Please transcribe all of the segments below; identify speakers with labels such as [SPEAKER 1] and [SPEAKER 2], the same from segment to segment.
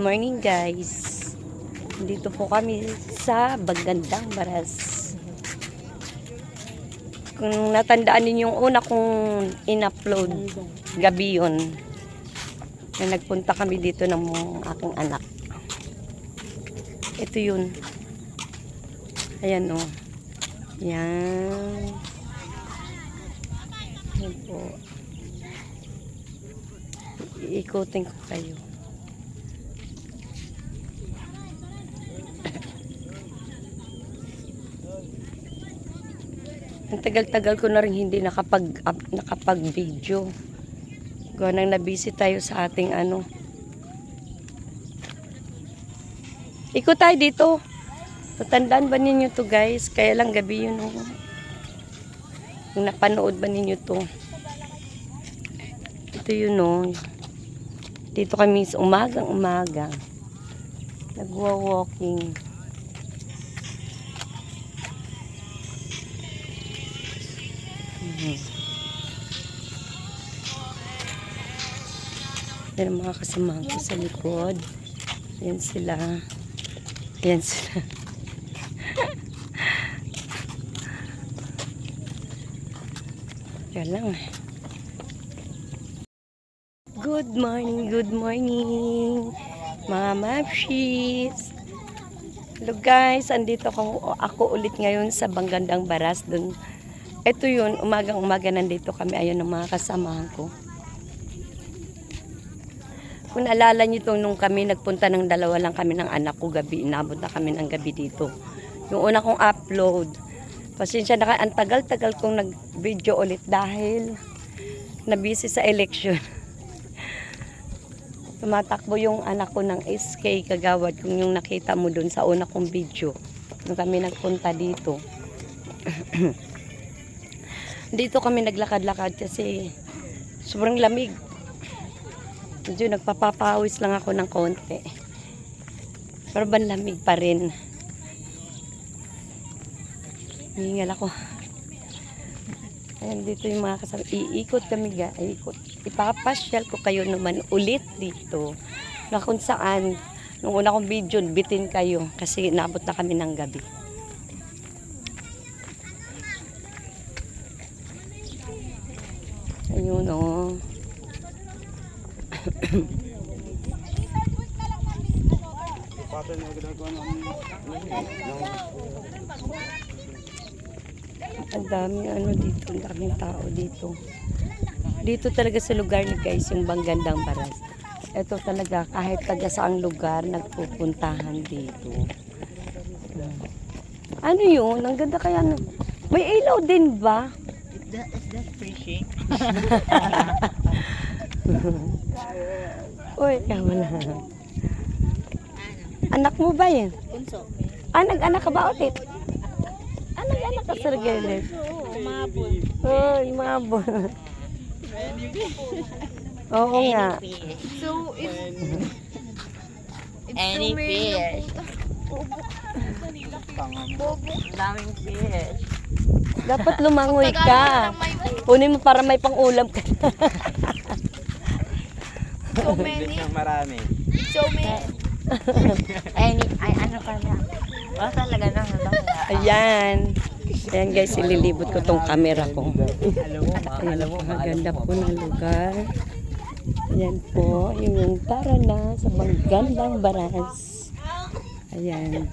[SPEAKER 1] morning guys. Dito po kami sa Bagandang Baras. Kung natandaan ninyo yung una kong in-upload gabi yun, na nagpunta kami dito ng aking anak. Ito yun. Ayan o. Yan. Yan po. Iikutin ko kayo. Ang tagal-tagal ko na rin hindi nakapag-video. Gawa nang nabisi tayo sa ating ano. Ikot tayo dito. Tatandaan ba ninyo to guys? Kaya lang gabi yun. Kung napanood ba ninyo to? Ito yun o. Dito kami sa umagang-umaga. Nagwa-walking. Yan ang mga kasamahan ko sa likod. Yan sila. Yan sila. Yan lang. Good morning, mga mapshis. Hello guys, andito ako ulit ngayon sa Bagandang Baras. Dun, ito yun, umagang-umaga nandito kami. Ayun ang mga kasamahan ko. Kung naalala nyo ito, nung kami nagpunta ng dalawa lang kami ng anak ko gabi, inabot na kami ng gabi dito. Yung una kong upload, pasensya na, ang tagal-tagal kong nag-video ulit dahil nabisi sa election. Tumatakbo yung anak ko ng SK Kagawad, kung yung nakita mo dun sa una kong video, nung kami nagpunta dito. Dito kami naglakad-lakad kasi sobrang lamig. Medyo nagpapapawis lang ako ng konti. Pero banlamig pa rin. Hihingal ako. Ayan, dito yung mga kasama. Iikot kami ga. Iikot. Ipapasyal ko kayo naman ulit dito. Na kung saan, nung una kong video, bitin kayo. Kasi naabot na kami ng gabi. Ayun o. Ang dami ano dito, ang daming tao dito. Dito talaga sa lugar ni guys, yung Bagandang Baras. Ito talaga kahit taga saang lugar nagpupuntahan dito. Ano yun? Ang ganda kaya. May ilaw din ba?
[SPEAKER 2] Is that fishing?
[SPEAKER 1] Uy, wala. Anak mo ba yan?
[SPEAKER 2] Punso.
[SPEAKER 1] Nag-anak ka ba ulit? Nag-anak ka sa Regeles?
[SPEAKER 2] Oo, mabol.
[SPEAKER 1] Uy, mabol. Oo nga.
[SPEAKER 3] So, if
[SPEAKER 2] Any fish? Daming fish.
[SPEAKER 1] Dapat lumangoy ka. Kunin mo para may pang-ulam ka.
[SPEAKER 3] so many,
[SPEAKER 2] Marami.
[SPEAKER 3] so many.
[SPEAKER 2] Ay, ano ka na? Wala talaga na.
[SPEAKER 1] Ayan. Ayan guys, ililibot ko tong camera ko.
[SPEAKER 2] Alam mo,
[SPEAKER 1] Maganda po ng lugar. Ayan po, yung tara na sa Bagandang Baras. Ayan.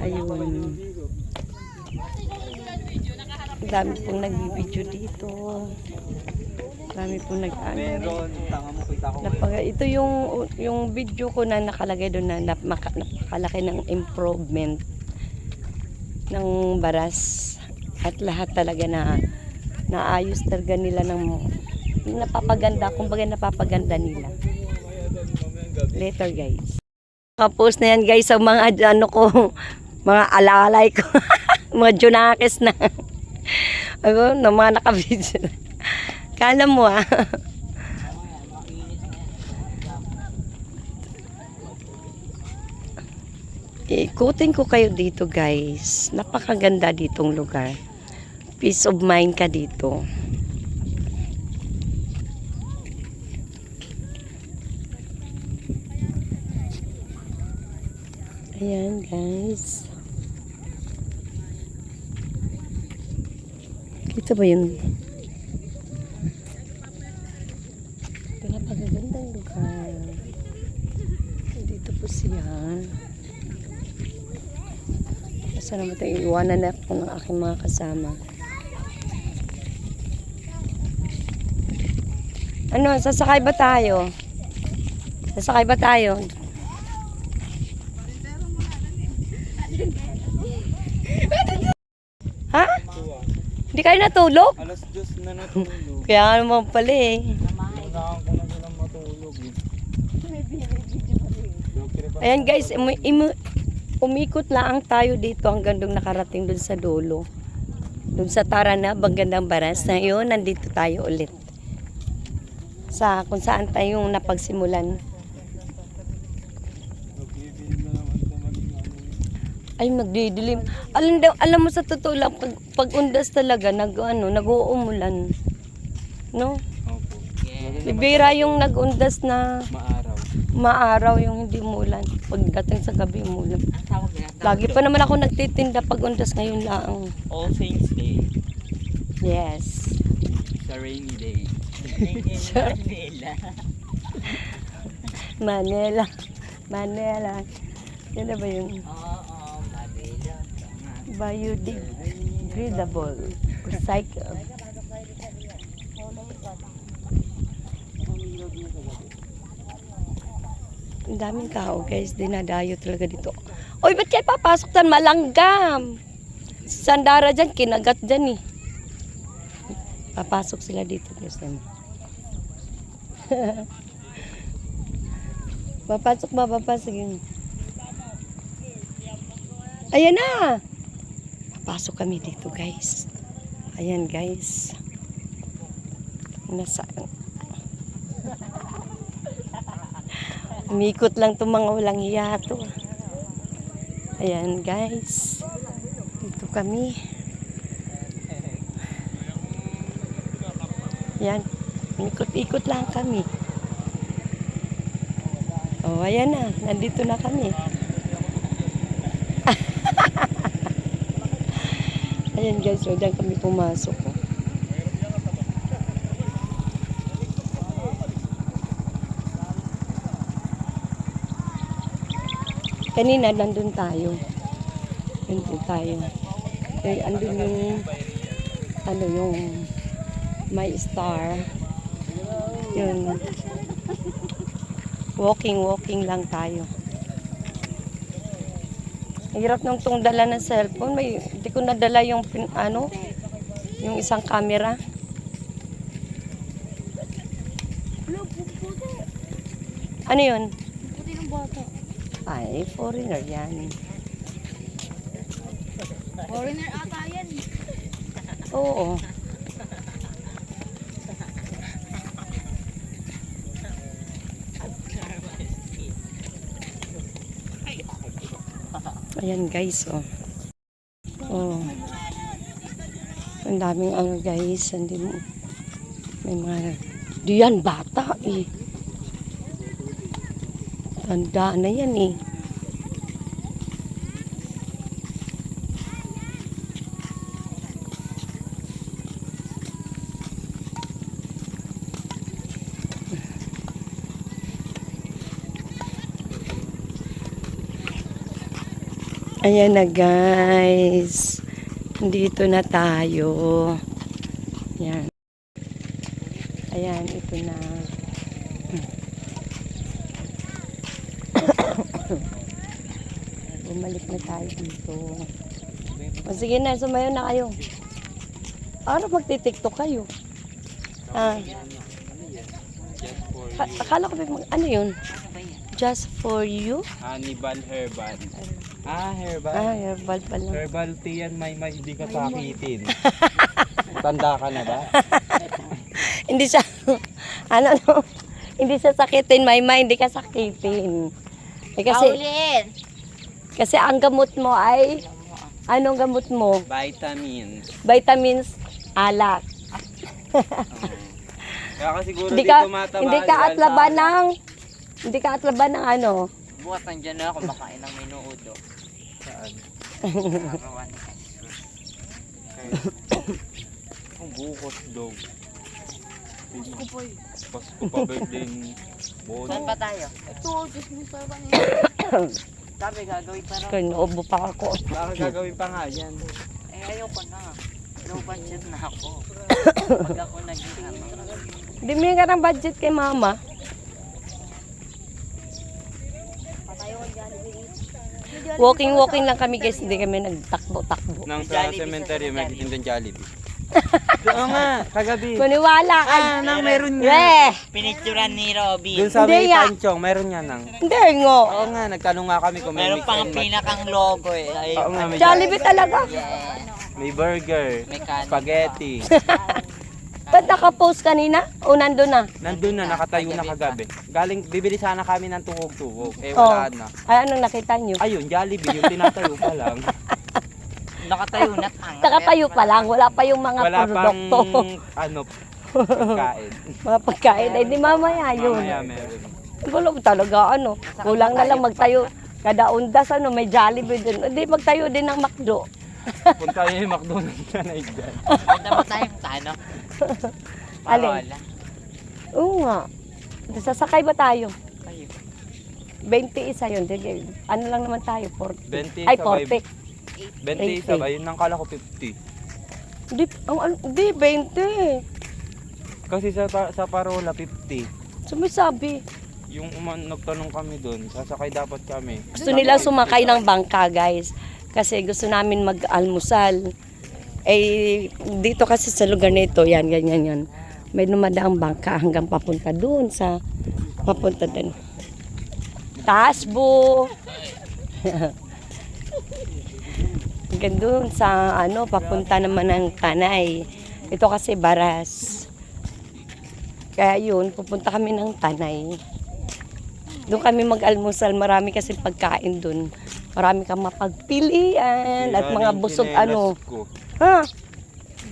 [SPEAKER 1] Ayun. Ang dami pong nagbibideo dito. Dami pong ito yung video ko na nakalagay doon na napakalaki ng improvement ng Baras. At lahat talaga na naayos talaga nila ng napapaganda. Kumbaga napapaganda nila. Later guys. Nakapost na yan guys sa mga ano ko, mga alalay ko. Mga junakis na. Ayun, no, mga naka-video. Kala mo Ikutin ko kayo dito guys. Napakaganda ditong lugar. Peace of mind ka dito. Ayan, guys. Kita ba yun? Ito na pagagandang lugar. Dito po siya. Basta naman tayo iwanan na ako ng aking mga kasama. Ano, sasakay ba tayo? Sasakay ba tayo? Ha? Hindi kayo natulog?
[SPEAKER 4] Alas 2 na natulog.
[SPEAKER 1] Kaya naman pala eh.
[SPEAKER 4] Kailangan ko na silang matulog eh.
[SPEAKER 1] Ayan guys, umikot lang tayo dito hanggang doon nakarating doon sa dulo. Doon sa Taranab, ang gandang baras. Ngayon, nandito tayo ulit. Sa kung saan tayong napagsimulan.
[SPEAKER 4] Nagbibilim na naman ito maging ano.
[SPEAKER 1] Ay, magdidilim. Alam mo sa totoo lang, pag undas talaga, nag-uumulan. No?
[SPEAKER 4] Opo.
[SPEAKER 1] Bibira yung nag-undas na
[SPEAKER 4] Maaraw.
[SPEAKER 1] maaraw yung hindi umulan. Pagdating sa gabi umulan.
[SPEAKER 2] Ang tawag na.
[SPEAKER 1] Lagi pa naman ako nagtitinda pag undas ngayon lang.
[SPEAKER 4] All Saints Day.
[SPEAKER 1] Yes.
[SPEAKER 4] Sa rainy day.
[SPEAKER 2] Manila.
[SPEAKER 1] Manila. Yan na ba yun?
[SPEAKER 2] Oo, Manila.
[SPEAKER 1] Biodegradable. Recycle. Ang daming kao guys. Dinadayo talaga dito. Oy, ba't kayo papasok dyan? Malanggam. Sandara dyan, kinagat dyan eh. Papasok sila dito guys. Papasok ba? Papasok yun. Ayan na! Papasok kami dito guys. Ayan guys. Nasaan? Umikot lang itong mga walang hiya to. Ayan guys. Dito kami. Ayan. Ikot-ikot lang kami. Oh, ayan na. Nandito na kami. Ayan guys, so dyan kami pumasok. Oh. Kanina, nandun tayo. Nandun tayo. Eh, andun yung may star. Yun. Walking lang tayo. Hirap nung tong dala ng cellphone. Hindi ko nadala yung, yung isang camera. Ano yun?
[SPEAKER 3] Puti ng bata.
[SPEAKER 1] Ay, foreigner yan.
[SPEAKER 3] Foreigner ata yan.
[SPEAKER 1] Oo. Ayan guys, oh. Oh. Ang daming guys, hindi mo. May mga, di yan bata eh. Tanda na yan eh. Ayan na guys. Dito na tayo. Ayan. Ayan, ito na. Bumalik na tayo dito. O sige na, sumayo na kayo. Ano magti-tiktok kayo? Ah. Akala ko ano yun? Just for you?
[SPEAKER 4] Hannibal Herbal. Herbal.
[SPEAKER 1] Herbal pala.
[SPEAKER 4] Herbal tea yan, may hindi ka sakitin. Tanda ka na ba?
[SPEAKER 1] Hindi siya, hindi siya sakitin, hindi ka sakitin. Eh, kasi ang gamot mo ay, anong gamot mo?
[SPEAKER 4] Vitamins.
[SPEAKER 1] Vitamins, alak.
[SPEAKER 4] Kaya ka siguro
[SPEAKER 1] Hindi
[SPEAKER 4] di
[SPEAKER 1] ka,
[SPEAKER 4] tumataba.
[SPEAKER 1] hindi ka atlaban ng ano,
[SPEAKER 2] Bukas nandiyan na ako kumakain ng minuudo.
[SPEAKER 4] Saan?
[SPEAKER 2] Nagawa ni Jesus.
[SPEAKER 4] Ang bukas daw.
[SPEAKER 3] Gusto ko po eh.
[SPEAKER 4] Pasko pa birthday ni Bon.
[SPEAKER 2] Saan pa tayo?
[SPEAKER 3] Ito, dismiss pa ba niya?
[SPEAKER 2] Sabi gagawin pa raw.
[SPEAKER 1] Kaya naubo pa ako.
[SPEAKER 4] Baka gagawin pa nga yan.
[SPEAKER 2] Eh ayoko na. Low budget na ako. Pag ako naging ano.
[SPEAKER 1] Bibili ka ng budget kay mama.
[SPEAKER 3] Patayo ko dyan.
[SPEAKER 1] Walking lang kami guys, hindi kami nagtakbo-takbo.
[SPEAKER 4] Nang sa
[SPEAKER 2] Jollibee
[SPEAKER 4] cemetery,
[SPEAKER 2] sa
[SPEAKER 4] may
[SPEAKER 2] Jollibee.
[SPEAKER 4] kitindang Jollibee. Oo nga, kagabi.
[SPEAKER 1] Maniwala ka.
[SPEAKER 4] Nang meron nga.
[SPEAKER 1] Eh,
[SPEAKER 2] Pinicturan ni Robby.
[SPEAKER 4] Doon sa
[SPEAKER 1] Hindi
[SPEAKER 4] may
[SPEAKER 1] nga.
[SPEAKER 4] Tanchong, meron nga nang.
[SPEAKER 1] hindi nga.
[SPEAKER 4] Oo nga, nagtanong nga kami kung may
[SPEAKER 2] Meron
[SPEAKER 4] mix
[SPEAKER 2] pang
[SPEAKER 4] and match.
[SPEAKER 2] pinakang logo eh. Ay,
[SPEAKER 4] Oo nga, may
[SPEAKER 1] Jollibee talaga.
[SPEAKER 4] May burger,
[SPEAKER 2] May kanin
[SPEAKER 4] spaghetti.
[SPEAKER 1] Ba't nakapost kanina? O nandun na?
[SPEAKER 4] Nandun na, nakatayo na kagabi. Galing, bibili sana kami ng tuhog-tuhog. Eh,
[SPEAKER 1] Oh.
[SPEAKER 4] wala na.
[SPEAKER 1] Ay, anong nakita nyo?
[SPEAKER 4] Ayun, Jollibee, yung tinatayo pa lang.
[SPEAKER 2] Nakatayo na tanga.
[SPEAKER 1] Nakatayo pa lang, wala pa yung mga
[SPEAKER 4] Wala pang,
[SPEAKER 1] produkto.
[SPEAKER 4] ano, pagkain.
[SPEAKER 1] Mga pagkain, ay di mamaya yun.
[SPEAKER 4] Mamaya meron.
[SPEAKER 1] Wala talaga, ano, kulang na lang magtayo. Kada undas, ano, may Jollibee din. Hindi, magtayo din ng McDo.
[SPEAKER 4] Punta yung McDonald's na naigan.
[SPEAKER 2] Punta mo tayong tano.
[SPEAKER 1] Alin?
[SPEAKER 2] Wala.
[SPEAKER 1] Oo nga. Sasakay ba tayo?
[SPEAKER 2] Kayo.
[SPEAKER 1] 20 isa yun. Sige, ano lang naman tayo?
[SPEAKER 4] 20
[SPEAKER 1] Ay,
[SPEAKER 4] sabay,
[SPEAKER 1] 40.
[SPEAKER 4] 20 isa ba? Yun nang kala ko 50.
[SPEAKER 1] Hindi, 20.
[SPEAKER 4] Kasi sa parola 50.
[SPEAKER 1] Sumisabi.
[SPEAKER 4] Yung nagtanong kami doon, sasakay dapat kami.
[SPEAKER 1] Gusto nila sumakay ng bangka, guys. Kasi gusto namin mag-almusal. Eh, dito kasi sa lugar nito, yan, ganyan, yan. May numadaang bangka hanggang papunta doon sa, papunta doon. Tasbo. Hanggang doon sa, ano, papunta naman ng Tanay. Ito kasi Baras. Kaya yun, pupunta kami ng Tanay. Doon kami mag-almusal, marami kasi pagkain doon. Marami kang mapagpilian at mga busog ano. Ha?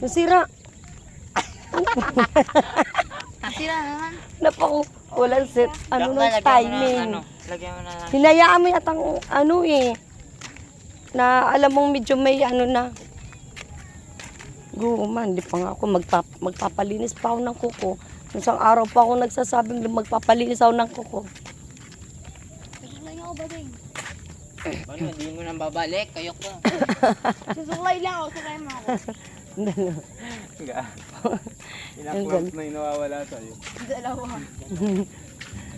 [SPEAKER 1] Nasira.
[SPEAKER 3] Sira naman.
[SPEAKER 1] Napako, walang set, ano
[SPEAKER 2] Yak
[SPEAKER 1] ng
[SPEAKER 2] na, lagyan mo ng
[SPEAKER 1] timing.
[SPEAKER 2] ano. Lagyan mo na lang.
[SPEAKER 1] Hinayaan mo yatang ano eh. Na alam mong medyo may ano na. Guman, di pa nga ako magpapalinis pa ako ng kuko. Isang araw pa ako nagsasabing magpapalinis ako ng kuko.
[SPEAKER 3] Susuklay niyo ako ba din?
[SPEAKER 2] Ano, hindi mo nang babalik. Kayo ko.
[SPEAKER 3] Susuklay lang ako. Susuklay mo ako.
[SPEAKER 4] Ilang close na yung nawawala sa'yo.
[SPEAKER 3] Dalawa.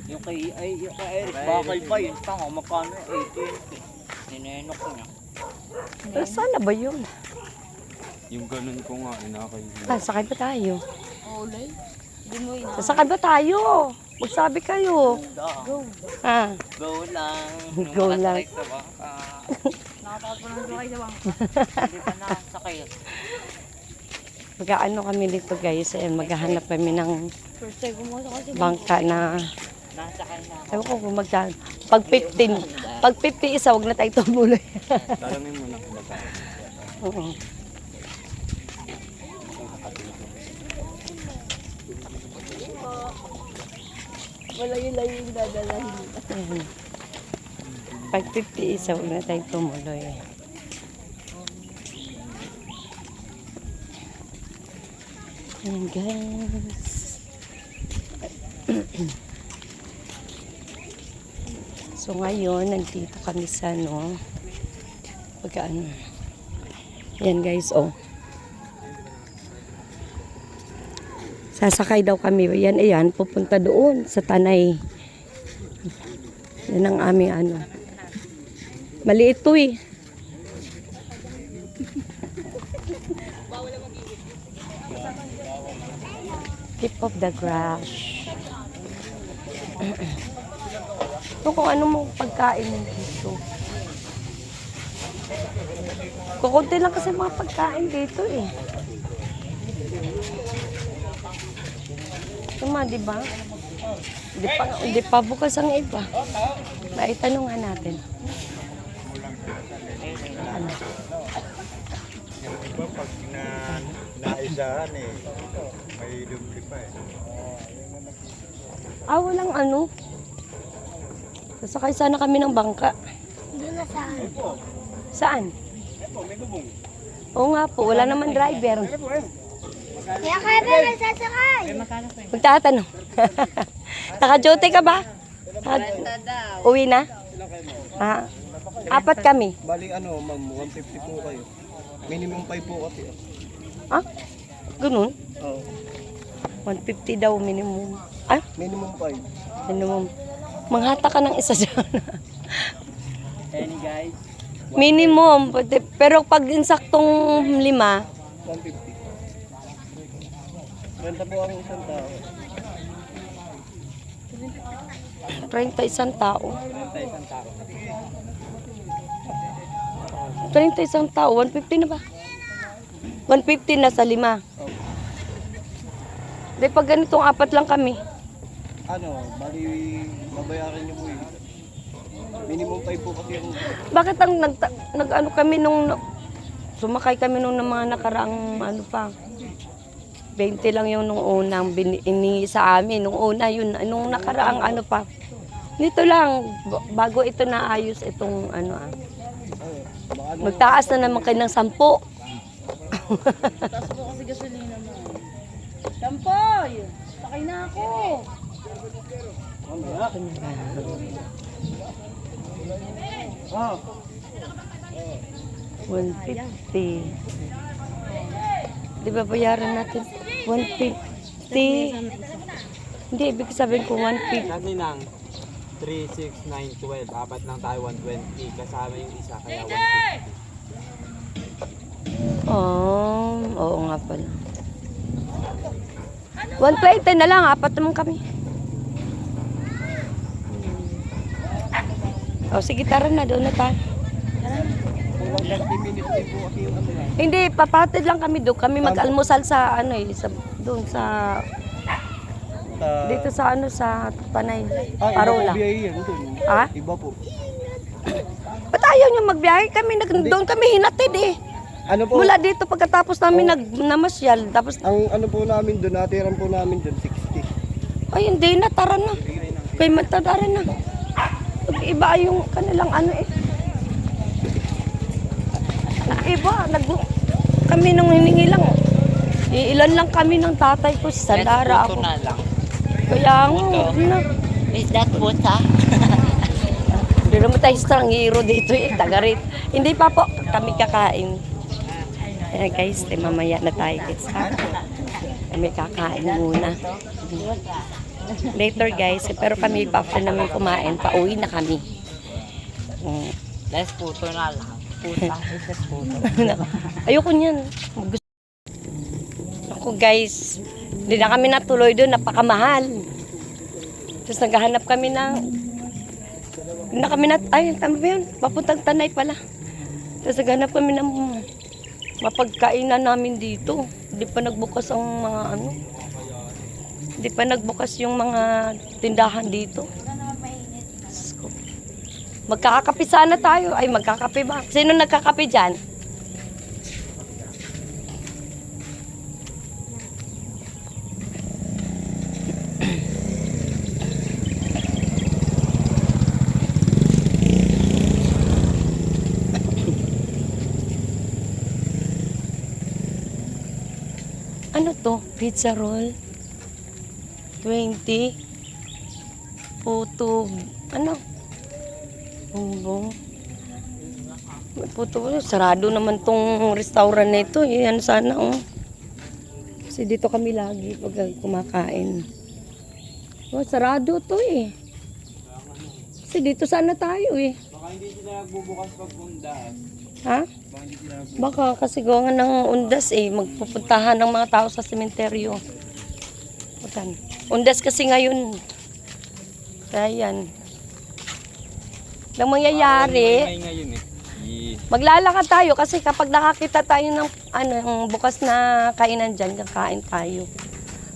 [SPEAKER 2] Yung kay Eric, bakal pa yun. Tanga, magkano? 18. Ninenok ko niya.
[SPEAKER 1] Sana ba yun?
[SPEAKER 4] Yung ganun ko nga, inakay.
[SPEAKER 1] Sakay ba tayo?
[SPEAKER 3] Ulay. Hindi mo ina.
[SPEAKER 1] Sasakay ba tayo? Magsabi kayo.
[SPEAKER 2] Go.
[SPEAKER 1] Ha?
[SPEAKER 2] Go lang.
[SPEAKER 1] Go lang.
[SPEAKER 2] Sa bangka.
[SPEAKER 3] Nakatawag ko ng suklay sa bangka.
[SPEAKER 2] Hindi pa nakasakay.
[SPEAKER 1] Mag-ano kami dito guys, maghahanap kami ng
[SPEAKER 3] First time pumasok kasi.
[SPEAKER 1] bangka na,
[SPEAKER 2] Nasakay na ako.
[SPEAKER 1] ewan ko kung magkano. Pag 50 isa, wag na tayo tumuloy.
[SPEAKER 4] Talamin mo na kung magkano.
[SPEAKER 1] Oo.
[SPEAKER 3] Malayo-layo yung dadalahin.
[SPEAKER 1] Pag 50 isa, wag na tayo tumuloy. Ayan guys. So ngayon, nandito kami sa pagkaano. Yan guys, oh. Sasakay daw kami. Yan, ayan, pupunta doon sa Tanay. Yan ang aming ano. Maliit to eh. Tip of the grass. Ito kung ano mong pagkain dito. Kukunti lang kasi mga pagkain dito eh. Tama, di ba? Hindi pa bukas ang iba. Maitanong nga natin. Ano?
[SPEAKER 5] Yung iba pag naisahan may dubli pa
[SPEAKER 1] Walang ano. Kasakay sana kami ng bangka.
[SPEAKER 3] Doon na saan?
[SPEAKER 1] Saan? Oo nga po, wala naman driver.
[SPEAKER 3] Kaya kaya ba nagsasakay?
[SPEAKER 1] Magtatanong. Naka-duty ka ba? Uwi na? Ah, 4 kami.
[SPEAKER 6] Bali ano, ma'am, 150 po kayo. Minimum 5 po kasi.
[SPEAKER 1] Ah? Ganun?
[SPEAKER 6] Oo.
[SPEAKER 1] 150 daw minimum. Ah?
[SPEAKER 6] Minimum 5.
[SPEAKER 1] Minimum. Manghata ka ng isa dyan.
[SPEAKER 2] Any guys?
[SPEAKER 1] Minimum. Pero pag insaktong 5,
[SPEAKER 6] 150. Renta po ang isang tao.
[SPEAKER 1] 31 tao. 31 tao. 150 na ba? 150 na sa 5. Di pag ganitong 4 lang kami.
[SPEAKER 6] Ano, bali, babayaran niyo po yun. Minimum 5 po kasi yung...
[SPEAKER 1] Bakit ang nag-ano kami nung sumakay kami nung mga nakaraang ano pa. 20 lang yung nung unang ini sa amin. Nung una yun, nung nakaraang ano pa. Nito lang, bago ito naayos itong ano ah.
[SPEAKER 6] Baka ano,
[SPEAKER 1] Magtaas na naman kayo ng 10.
[SPEAKER 3] Taas po kasi gasolina mo. Tampoy! Sakay na ako!
[SPEAKER 6] ah,
[SPEAKER 1] 150. Di ba bayaran natin? 150. Hindi, ibig sabihin ko 150.
[SPEAKER 4] Kasi nang 3, 6, 9, 12. Apat lang tayo 120. Kasama yung isa kaya 150.
[SPEAKER 1] Oh, oo nga pala. 120 na lang, 4 naman kami. O sige, tara na, doon na tayo.
[SPEAKER 6] 30 minutes din po kasi yung ano yan.
[SPEAKER 1] Hindi, papatid lang kami doon. Kami mag-almusal sa ano eh, doon sa dito sa ano sa Panay, Parola.
[SPEAKER 6] Iba po biyahe yan dun.
[SPEAKER 1] Ha?
[SPEAKER 6] Iba po.
[SPEAKER 1] Ba't ayaw nyo magbiyahe? Kami, doon kami hinatid eh.
[SPEAKER 6] Ano po?
[SPEAKER 1] Mula dito pagkatapos namin namasyal, tapos
[SPEAKER 6] Ang ano po namin dun, natiran po namin dun, 60.
[SPEAKER 1] ay hindi na, tara na. Kay matadara na. Iba yung kanilang ano eh. Iba, kami nang hiningi lang. Ilan lang kami ng tatay ko sa Sandara ako.
[SPEAKER 2] na lang.
[SPEAKER 1] Kaya nga, na.
[SPEAKER 2] Is that puta?
[SPEAKER 1] Hindi naman tayo stranghero dito eh, tagarit. Hindi pa po, kami kakain. Ayan guys, mamaya na tayo guys ha. Kami kakain muna. Later guys, pero kami pa after namin kumain, pauwi na kami.
[SPEAKER 2] Let's puto na lang. Puta, is puto.
[SPEAKER 1] Ayoko niyan. Ako guys, hindi na kami natuloy doon, napakamahal. Tapos naghahanap kami ng, hindi na kami ay, tama ba yun? Papuntang Tanay pala. Tapos naghahanap kami ng mapagkainan namin dito. Hindi pa nagbukas ang mga ano. Hindi pa nagbukas yung mga tindahan dito. Diyos ko. Magkakape sana tayo. Ay, magkakape ba? Sino nagkakape dyan? Ano to? Pizza roll? 20? Puto, ano? Bumbong. May puto, sarado naman tong restaurant na ito. Yan sana, oh. Kasi dito kami lagi pag kumakain. Oh, sarado to eh. Kasi dito sana tayo eh.
[SPEAKER 4] Baka hindi sila nagbubukas pag undas.
[SPEAKER 1] Ha? Baka kasi gawa nga ng undas eh. Magpupuntahan ng mga tao sa sementeryo. Bukan. Undas kasi ngayon. Kaya yan. Nang mangyayari,
[SPEAKER 4] May ngayon eh.
[SPEAKER 1] maglalakad tayo kasi kapag nakakita tayo ng ng bukas na kainan dyan, kakain tayo.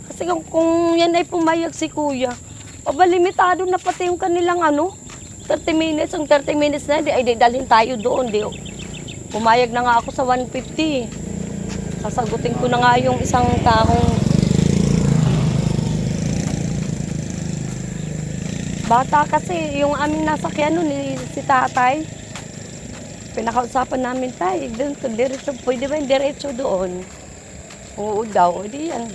[SPEAKER 1] Kasi kung yan ay pumayag si kuya, limitado na pati yung kanilang 30 minutes. Ang 30 minutes na, ay dalhin tayo doon. Pumayag na nga ako sa 150. Sasagutin ko na nga yung isang taong Bata kasi, yung aming nasakyan nun, si tatay. Pinakausapan namin tayo, doon to diretso, pwede ba yung diretso doon? Oo daw, di yan.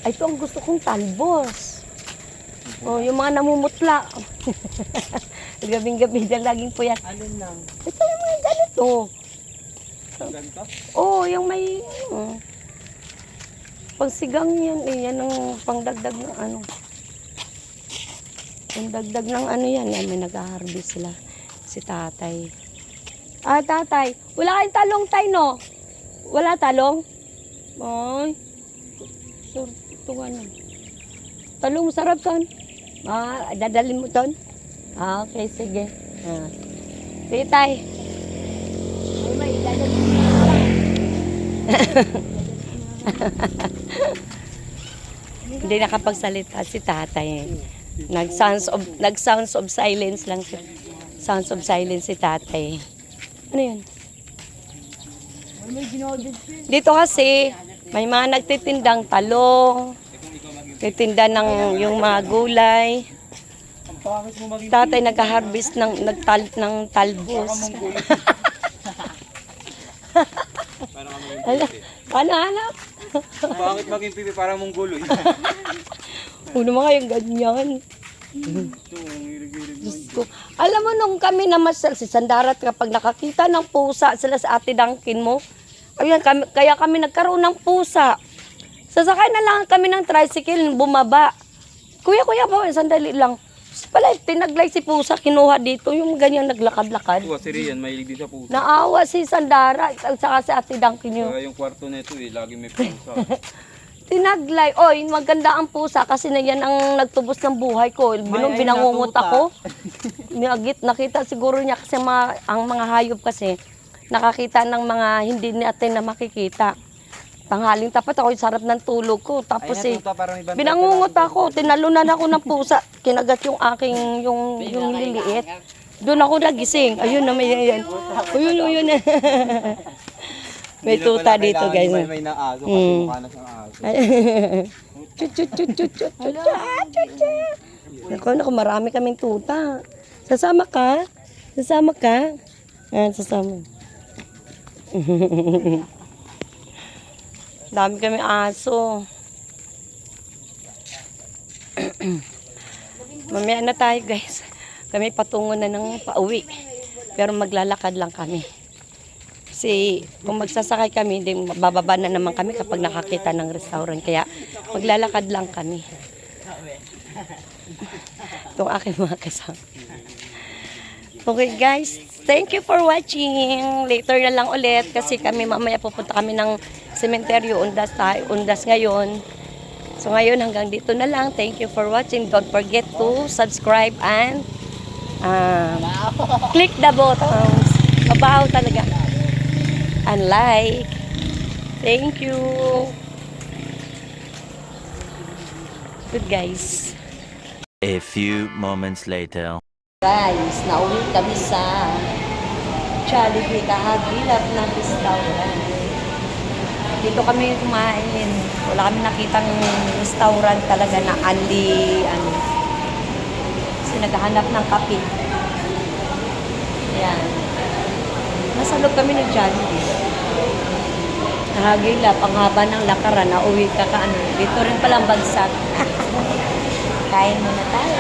[SPEAKER 1] Ay, ito ang gusto kong talbos. Oh, yung mga namumutla. Gabing-gabi na laging po yan.
[SPEAKER 4] Alin lang?
[SPEAKER 1] Ito yung mga ganito.
[SPEAKER 4] Ganito?
[SPEAKER 1] Oo, yung may, pagsigang yan, yan ang pangdagdag ng ano. Pangdagdag ng ano yan, may nag-harvest sila, si tatay. Ah, tatay, wala kayong talong, tay, no? Wala talong? Ay, sure, ito ano. Talong, sarap ton. Ah, dadalhin mo ton? Ah, okay, sige. Ah. Sige, tay.
[SPEAKER 3] Ay, may dadalhin mo.
[SPEAKER 1] Hindi nakapagsalita si tatay. Nag-sounds of silence lang siya. Sounds of silence si tatay. Ano yun?
[SPEAKER 3] May ginodid ko.
[SPEAKER 1] Dito kasi, may mga nagtitindang talong, nagtitinda ng yung mga gulay. Tatay nag-harvest ng talbos. Ano hanap?
[SPEAKER 4] Bakit maging pipi para mong gulo?
[SPEAKER 1] Uno mga yung ganyan. Diyos ko. Alam mo nung kami namasyal si Sandarat kapag nakakita ng pusa sila sa ate Dangkin mo, ayun, kaya kami nagkaroon ng pusa. Sasakay na lang kami ng tricycle, bumaba. Kuya, po, sandali lang. Pala, tinaglay si pusa, kinuha dito, yung ganyan naglakad-lakad.
[SPEAKER 4] Si Rian, mahilig din sa puso.
[SPEAKER 1] Naawa si Sandara, at saka si ate Dangkin yun.
[SPEAKER 4] Yung kwarto nito lagi may pusa.
[SPEAKER 1] Tinaglay. Oy, maganda ang pusa kasi na yan ang nagtubos ng buhay ko. Binangungot ako. Nakita siguro niya kasi ang mga hayop kasi nakakita ng mga hindi natin na makikita. Tanghaling tapat ako, sarap ng tulog ko. Tapos binangungot ako, tinalunan ako ng pusa. Kinagat yung aking, yung liliit. Doon ako nagising. Ayun na, may yan. Ayun. May tuta dito, guys.
[SPEAKER 4] May naaso kasi mukha na siyang aso.
[SPEAKER 1] Chut. Naku, marami kaming tuta. Sasama ka? Sasama. Dami kaming aso. Mamaya na tayo, guys. Kami patungo na ng pauwi. Pero maglalakad lang kami. Kasi kung magsasakay kami, bababa na naman kami kapag nakakita ng restaurant. Kaya maglalakad lang kami. Itong aking mga kasama. Okay guys, thank you for watching. Later na lang ulit kasi kami mamaya pupunta kami ng sementeryo. Undas ngayon. So ngayon hanggang dito na lang. Thank you for watching. Don't forget to subscribe and click the buttons. Mabaho talaga. And like. Thank you. Good guys.
[SPEAKER 7] A few moments later.
[SPEAKER 1] Guys, nauwi kami sa Jollibee, kahagilap ng restaurant. Dito kami kumain. Wala kami nakitang restaurant talaga na kasi naghahanap ng kape. Ayan. Nasa loob kami ng Jollibee. Kahagilap, ang haba ng lakaran, nauwi ka dito rin palang bagsak. Kain muna tayo.